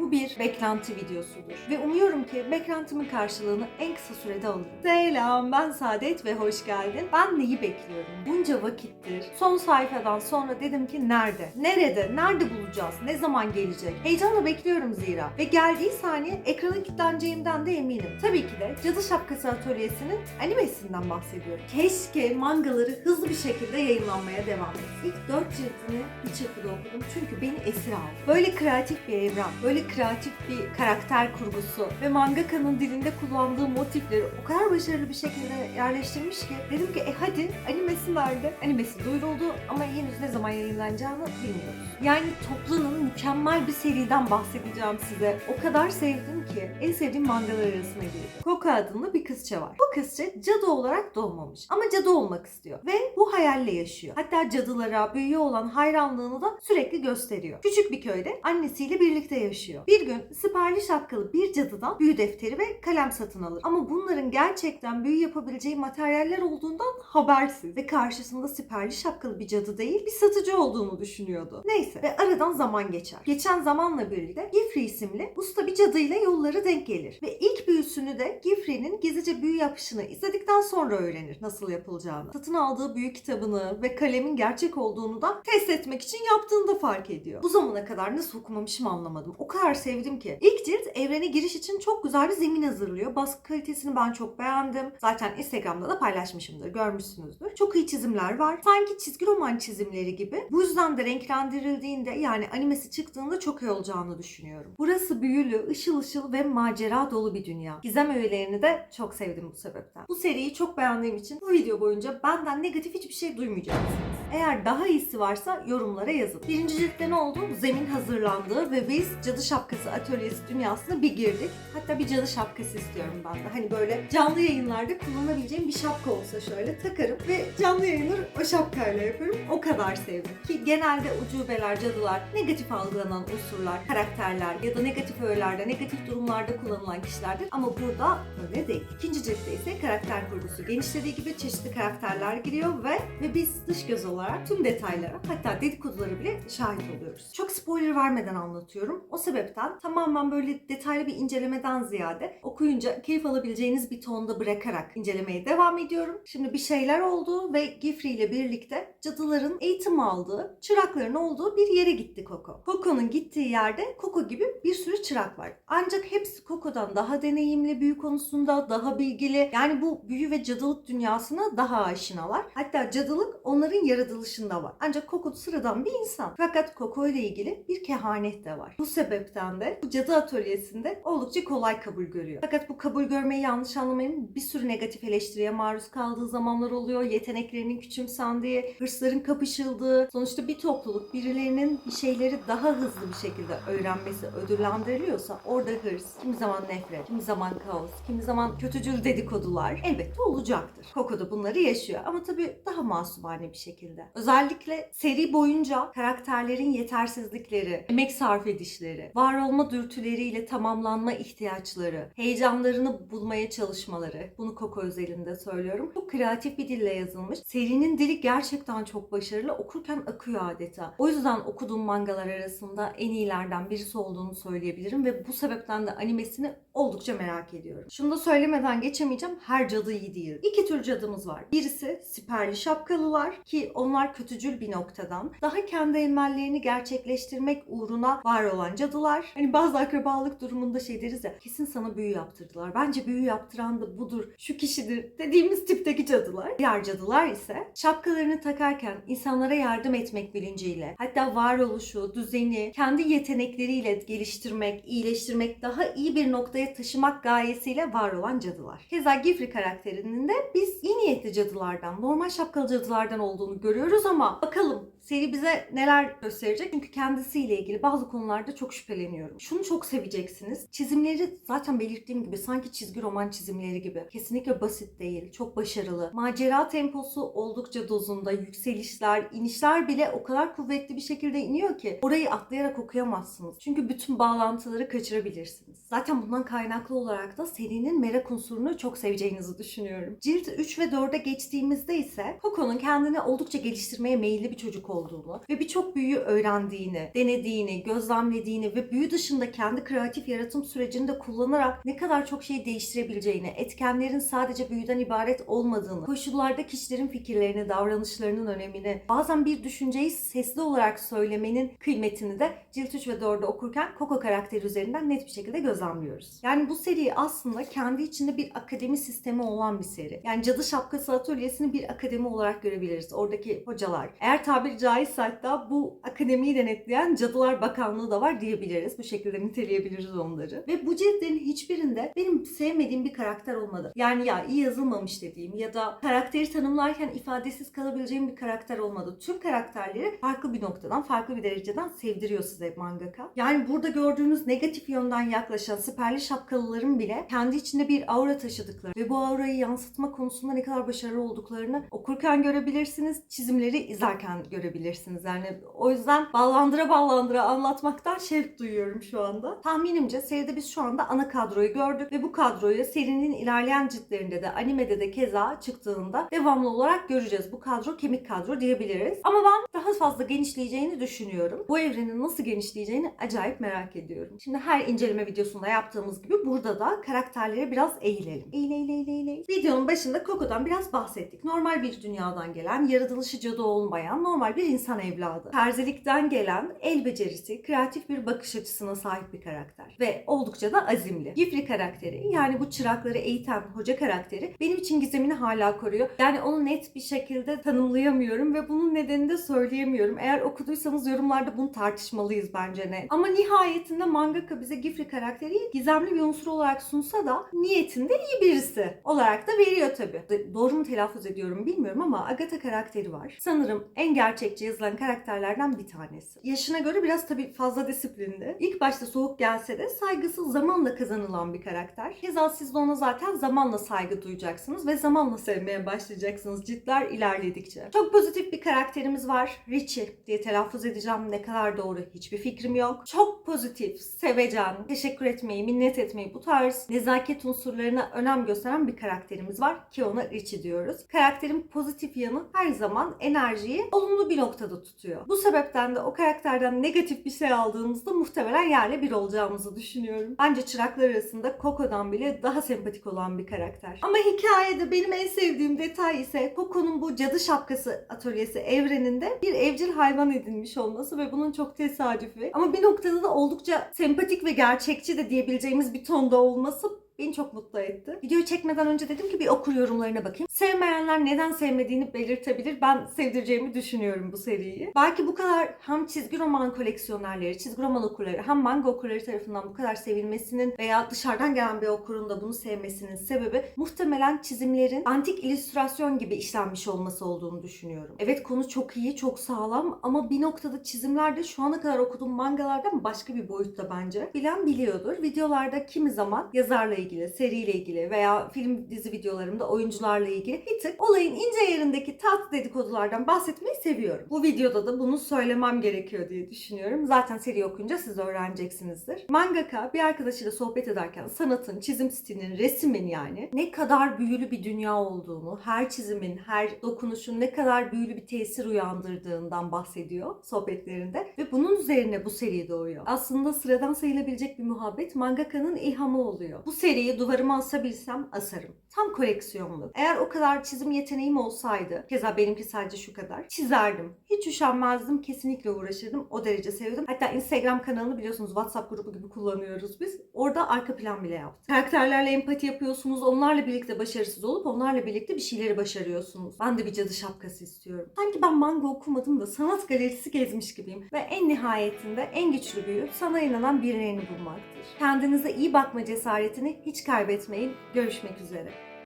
Bu bir beklenti videosudur ve umuyorum ki beklentimin karşılığını en kısa sürede alırım. Selam, ben Saadet ve hoş geldin. Ben neyi bekliyorum? Bunca vakittir. Son sayfadan sonra dedim ki nerede? Nerede? Nerede bulacağız? Ne zaman gelecek? Heyecanla bekliyorum zira. Ve geldiği saniye ekrana kilitleneceğimden de eminim. Tabii ki de Cadı Şapkası Atölyesi'nin animesinden bahsediyorum. Keşke mangaları hızlı bir şekilde yayınlanmaya devam etsin. İlk 4 cildini bir çırpıda okudum çünkü beni esir aldı. Böyle kreatif bir evren, böyle kreatif bir karakter kurgusu ve mangakanın dilinde kullandığı motifleri o kadar başarılı bir şekilde yerleştirmiş ki dedim ki hadi animesi nerede? Animesi duyuruldu ama henüz ne zaman yayınlanacağını bilmiyoruz. Yani toplanın mükemmel bir seriden bahsedeceğim size. O kadar sevdim ki en sevdiğim mangalar arasına girdi. Coco adında bir kızça var. Bu kızça cadı olarak doğmamış ama cadı olmak istiyor ve bu hayalle yaşıyor. Hatta cadılara, büyüye olan hayranlığını da sürekli gösteriyor. Küçük bir köyde annesiyle birlikte yaşıyor. Bir gün siperli şapkalı bir cadıdan büyü defteri ve kalem satın alır. Ama bunların gerçekten büyü yapabileceği materyaller olduğundan habersiz ve karşısında siperli şapkalı bir cadı değil, bir satıcı olduğunu düşünüyordu. Neyse ve aradan zaman geçer. Geçen zamanla birlikte Gifri isimli usta bir cadıyla yolları denk gelir. Ve ilk büyüsünü de Gifri'nin gizlice büyü yapışını izledikten sonra öğrenir nasıl yapılacağını. Satın aldığı büyü kitabını ve kalemin gerçek olduğunu da test etmek için yaptığını da fark ediyor. Bu zamana kadar nasıl okumamışım anlamadım. O kadar sevdim ki. İlk cilt evrene giriş için çok güzel bir zemin hazırlıyor. Baskı kalitesini ben çok beğendim. Zaten Instagram'da da paylaşmışımdır. Görmüşsünüzdür. Çok iyi çizimler var. Sanki çizgi roman çizimleri gibi. Bu yüzden de renklendirildiğinde yani animesi çıktığında çok iyi olacağını düşünüyorum. Burası büyülü, ışıl ışıl ve macera dolu bir dünya. Gizem öğelerini de çok sevdim bu sebepten. Bu seriyi çok beğendiğim için bu video boyunca benden negatif hiçbir şey duymayacaksınız. Eğer daha iyisi varsa yorumlara yazın. Birinci ciltte ne oldu? Zemin hazırlandı ve biz Cadı Şapkası Atölyesi dünyasına bir girdik. Hatta bir cadı şapkası istiyorum ben de. Hani böyle canlı yayınlarda kullanabileceğim bir şapka olsa şöyle takarım ve canlı yayınları o şapkayla yaparım. O kadar sevdim. Ki genelde ucubeler, cadılar, negatif algılanan unsurlar, karakterler ya da negatif öğelerde, negatif durumlarda kullanılan kişilerdir. Ama burada öyle değil. İkinci ciltte ise karakter kurgusu genişlediği gibi çeşitli karakterler giriyor ve biz dış göz olarak tüm detaylara hatta dedikodulara bile şahit oluyoruz. Çok spoiler vermeden anlatıyorum. O sebepten tamamen böyle detaylı bir incelemeden ziyade okuyunca keyif alabileceğiniz bir tonda bırakarak incelemeye devam ediyorum. Şimdi bir şeyler oldu ve Gifri ile birlikte cadıların eğitim aldığı, çırakların olduğu bir yere gitti Coco. Coco'nun gittiği yerde Coco gibi bir sürü çırak var. Ancak hepsi Coco'dan daha deneyimli büyü konusunda, daha bilgili. Yani bu büyü ve cadılık dünyasına daha aşinalar. Hatta cadılık onların yaratılışında var. Ancak Coco sıradan bir insan. Fakat Coco ile ilgili bir kehanet de var. Bu sebepten de bu cadı atölyesinde oldukça kolay kabul görüyor. Fakat bu kabul görmeyi yanlış anlamayın. Bir sürü negatif eleştiriye maruz kaldığı zamanlar oluyor. Yeteneklerinin küçümsendiği, hırsların kapışıldığı, sonuçta bir topluluk birilerinin bir şeyleri daha hızlı bir şekilde öğrenmesi ödüllendiriliyorsa orada hırs, kimi zaman nefret, kimi zaman kaos, kimi zaman kötücül dedikodular elbette olacaktır. Coco da bunları yaşıyor ama tabii daha masumane bir şekilde. Özellikle seri boyunca karakterlerin yetersizlikleri, emek sarf edişleri, var olma dürtüleriyle tamamlanma ihtiyaçları, heyecanlarını bulmaya çalışmaları, bunu Coco özelinde söylüyorum. Çok kreatif bir dille yazılmış. Serinin dili gerçekten çok başarılı. Okurken akıyor adeta. O yüzden okuduğum mangalar arasında en iyilerden birisi olduğunu söyleyebilirim ve bu sebepten de animesini oldukça merak ediyorum. Şunu da söylemeden geçemeyeceğim. Her cadı iyi değil. İki tür cadımız var. Birisi siperli şapkalılar ki onlar kötücül bir noktadan daha kendi emellerini gerçekleştirmek uğruna var olan cadılar. Hani bazı akrabalık durumunda şey deriz ya, kesin sana büyü yaptırdılar. Bence büyü yaptıran da budur, şu kişidir dediğimiz tipteki cadılar. Diğer cadılar ise şapkalarını takarken insanlara yardım etmek bilinciyle, hatta varoluşu, düzeni, kendi yetenekleriyle geliştirmek, iyileştirmek, daha iyi bir noktaya taşımak gayesiyle var olan cadılar. Keza Gifri karakterinin de biz iyi niyetli cadılardan, normal şapkalı cadılardan olduğunu görüyoruz ama bakalım seri bize neler gösterecek? Çünkü kendisiyle ilgili bazı konularda çok şüpheleniyorum. Şunu çok seveceksiniz. Çizimleri zaten belirttiğim gibi sanki çizgi roman çizimleri gibi. Kesinlikle basit değil. Çok başarılı. Macera temposu oldukça dozunda. Yükselişler, inişler bile o kadar kuvvetli bir şekilde iniyor ki orayı atlayarak okuyamazsınız. Çünkü bütün bağlantıları kaçırabilirsiniz. Zaten bundan kaynaklı olarak da serinin merak unsurunu çok seveceğinizi düşünüyorum. Cilt 3 ve 4'e geçtiğimizde ise Coco'nun kendini oldukça geliştirmeye meyilli bir çocuk olduğunu ve birçok büyüyü öğrendiğini, denediğini, gözlemlediğini ve büyü dışında kendi kreatif yaratım sürecini de kullanarak ne kadar çok şey değiştirebileceğini, etkenlerin sadece büyüden ibaret olmadığını, koşullarda kişilerin fikirlerini, davranışlarının önemini, bazen bir düşünceyi sesli olarak söylemenin kıymetini de Cilt 3 ve 4'ü okurken Coco karakteri üzerinden net bir şekilde gözlemliyoruz. Yani bu seri aslında kendi içinde bir akademi sistemi olan bir seri. Yani Cadı Şapkası Atölyesi'ni bir akademi olarak görebiliriz. Oradaki hocalar. Eğer tabiri caizse hatta bu akademiyi denetleyen Cadılar Bakanlığı da var diyebiliriz. Bu şekilde niteleyebiliriz onları. Ve bu ciltlerin hiçbirinde benim sevmediğim bir karakter olmadı. Yani ya iyi yazılmamış dediğim ya da karakteri tanımlarken ifadesiz kalabileceğim bir karakter olmadı. Tüm karakterleri farklı bir noktadan, farklı bir dereceden sevdiriyor size mangaka. Yani burada gördüğünüz negatif yönden yaklaşan siperli şapkalıların bile kendi içinde bir aura taşıdıkları ve bu aurayı yansıtma konusunda ne kadar başarılı olduklarını okurken görebilirsiniz, çizimleri izlerken görebilirsiniz. Yani o yüzden ballandıra anlatmaktan şevk duyuyorum şu anda. Tahminimce seride biz şu anda ana kadroyu gördük ve bu kadroyu serinin ilerleyen ciltlerinde de animede de keza çıktığında devamlı olarak göreceğiz. Bu kadro kemik kadro diyebiliriz. Ama ben daha fazla genişleyeceğini düşünüyorum. Bu evrenin nasıl genişleyeceğini acayip merak ediyorum. Şimdi her inceleme videosunda yaptığımız gibi burada da karakterlere biraz eğilelim. Eğil. Videonun başında Coco'dan biraz bahsettik. Normal bir dünyadan gelen, yaratılışı cadı olmayan normal bir insan evladı. Terzilikten gelen, el becerisi, kreatif bir bakış açısına sahip bir karakter. Ve oldukça da azimli. Gifri karakteri, yani bu çırakları eğiten hoca karakteri benim için gizemini hala koruyor. Yani onu net bir şekilde tanımlayamıyorum ve bunun nedenini de söyleyemiyorum. Eğer okuduysanız yorumlarda bunu tartışmalıyız bence net. Ama nihayetinde mangaka bize Gifri karakteri gizemli bir unsur olarak sunsa da niyetinde iyi birisi olarak da veriyor tabii. Doğru mu telaffuz ediyorum bilmiyorum ama Agatha karakteri var. Sanırım en gerçekçi yazılan karakterlerden bir tanesi. Yaşına göre biraz tabii fazla disiplinli. İlk başta soğuk gelse de saygısı zamanla kazanılan bir karakter. Keza siz de ona zaten zamanla saygı duyacaksınız ve zamanla sevmeye başlayacaksınız ciltler ilerledikçe. Çok pozitif bir karakterimiz var. Richie diye telaffuz edeceğim. Ne kadar doğru hiçbir fikrim yok. Çok pozitif, sevecen, teşekkür etmeyi, minnet etmeyi, bu tarz nezaket unsurlarına önem gösteren bir karakterimiz var ki ona Richie diyoruz. Karakterin pozitif yanı her zaman enerjiyi olumlu bir noktada tutuyor. Bu sebepten de o karakterden negatif bir şey aldığımızda muhtemelen yerle bir olacağımızı düşünüyorum. Bence çıraklar arasında Coco'dan bile daha sempatik olan bir karakter. Ama hikayede benim en sevdiğim detay ise Coco'nun bu Cadı Şapkası Atölyesi evreninde bir evcil hayvan edinmiş olması ve bunun çok tesadüfi. Ama bir noktada da oldukça sempatik ve gerçekçi de diyebileceğimiz bir tonda olması beni çok mutlu etti. Videoyu çekmeden önce dedim ki bir okur yorumlarına bakayım. Sevmeyenler neden sevmediğini belirtebilir. Ben sevdireceğimi düşünüyorum bu seriyi. Belki bu kadar hem çizgi roman koleksiyonerleri, çizgi roman okurları hem manga okurları tarafından bu kadar sevilmesinin veya dışarıdan gelen bir okurun da bunu sevmesinin sebebi muhtemelen çizimlerin antik illüstrasyon gibi işlenmiş olması olduğunu düşünüyorum. Evet, konu çok iyi, çok sağlam ama bir noktada çizimler de şu ana kadar okuduğum mangalardan başka bir boyutta bence. Bilen biliyordur. Videolarda kimi zaman yazarla ilgili, seriyle ilgili veya film dizi videolarımda oyuncularla ilgili bir tık olayın ince yerindeki tatlı dedikodulardan bahsetmeyi seviyorum. Bu videoda da bunu söylemem gerekiyor diye düşünüyorum. Zaten seri okuyunca siz öğreneceksinizdir. Mangaka bir arkadaşıyla sohbet ederken sanatın, çizim stilinin, resimin yani ne kadar büyülü bir dünya olduğunu, her çizimin, her dokunuşun ne kadar büyülü bir tesir uyandırdığından bahsediyor sohbetlerinde ve bunun üzerine bu seri doğuyor. Aslında sıradan sayılabilecek bir muhabbet mangakanın ilhamı oluyor. Bu seriyi duvarıma asabilsem asarım. Tam koleksiyonluk. Eğer o kadar çizim yeteneğim olsaydı, keza benimki sadece şu kadar, çizerdim. Hiç üşenmezdim, kesinlikle uğraşırdım. O derece sevdim. Hatta Instagram kanalını biliyorsunuz WhatsApp grubu gibi kullanıyoruz biz. Orada arka plan bile yaptık. Karakterlerle empati yapıyorsunuz, onlarla birlikte başarısız olup onlarla birlikte bir şeyleri başarıyorsunuz. Ben de bir cadı şapkası istiyorum. Sanki ben manga okumadım da sanat galerisi gezmiş gibiyim. Ve en nihayetinde en güçlü büyü sana inanan birilerini bulmaktır. Kendinize iyi bakma cesaretini hiç kaybetmeyin. Görüşmek üzere.